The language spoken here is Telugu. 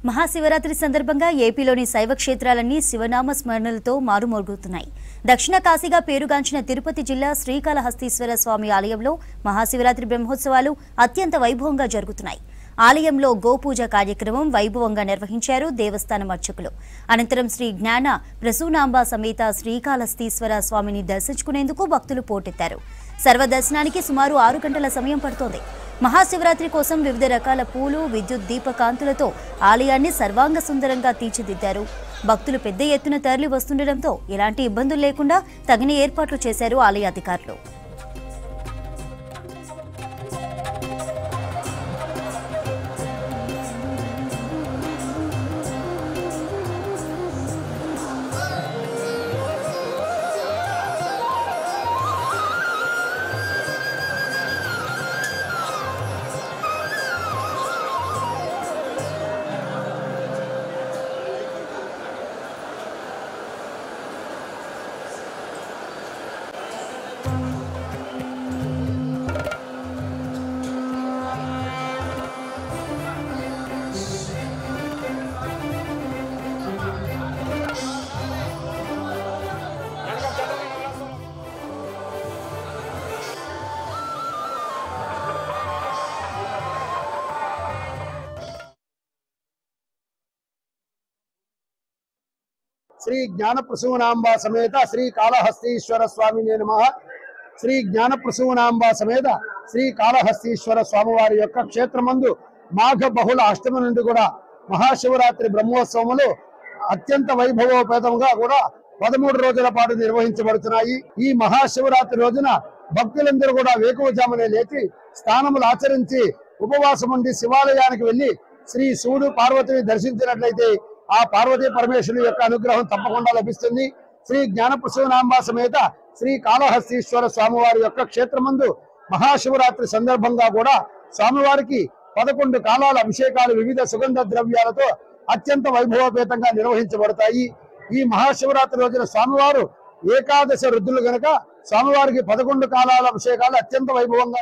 మహాశివరాత్రి సందర్భంగా ఏపీలోని శైవ క్షేత్రాలన్నీ శివనామ స్మరణలతో మారుమోగుతున్నాయి. దక్షిణ కాశీగా పేరుగాంచిన తిరుపతి జిల్లా శ్రీకాళహస్తీశ్వర స్వామి ఆలయంలో మహాశివరాత్రి బ్రహ్మోత్సవాలు అత్యంత వైభవంగా జరుగుతున్నాయి. ఆలయంలో గోపూజ కార్యక్రమం వైభవంగా నిర్వహించారు దేవస్థానం అర్చకులు. అనంతరం శ్రీ జ్ఞాన ప్రసూనాంబ సమేత శ్రీకాళహస్తీశ్వర స్వామిని దర్శించుకునేందుకు భక్తులు పోటెత్తారు. సర్వదర్శనానికి సుమారు 6 గంటల సమయం పడుతోంది. మహాశివరాత్రి కోసం వివిధ రకాల పూలు, విద్యుత్ దీపకాంతులతో ఆలయాన్ని సర్వాంగ సుందరంగా తీర్చిదిద్దారు. భక్తులు పెద్ద ఎత్తున తరలి వస్తుండటంతో ఎలాంటి ఇబ్బందులు లేకుండా తగిన ఏర్పాట్లు చేశారు ఆలయ అధికారులు. శ్రీ జ్ఞాన ప్రసూనాంబ సమేత శ్రీ కాళహస్తీశ్వర స్వామి నమః. శ్రీ జ్ఞాన ప్రసూనాంబ సమేత శ్రీ కాళహస్తీశ్వర స్వామి వారి యొక్క క్షేత్రమందు మాఘ బహుళ అష్టమి నుండి కూడా మహాశివరాత్రి బ్రహ్మోత్సవములు అత్యంత వైభవోపేతంగా కూడా 13 రోజుల పాటు నిర్వహించబడుతున్నాయి. ఈ మహాశివరాత్రి రోజున భక్తులందరూ కూడా వేకువజామునే లేచి స్నానములు ఆచరించి ఉపవాసం ఉండి శివాలయానికి వెళ్లి శ్రీ శివుడు పార్వతిని దర్శించినట్లయితే ఆ పార్వతీ పరమేశ్వరుని యొక్క అనుగ్రహం తప్పకుండా లభిస్తుంది. శ్రీ జ్ఞాన ప్రసూనాంబ సమేత శ్రీ కాళహస్తీశ్వర స్వామివారి యొక్క క్షేత్రమందు మహాశివరాత్రి సందర్భంగా కూడా స్వామివారికి 11 కాలాల అభిషేకాలు వివిధ సుగంధ ద్రవ్యాలతో అత్యంత వైభవోపేతంగా నిర్వహించబడతాయి. ఈ మహాశివరాత్రి రోజున స్వామివారు ఏకాదశ రుద్రులు గనక స్వామివారికి 11 కాలాల అభిషేకాలు అత్యంత వైభవంగా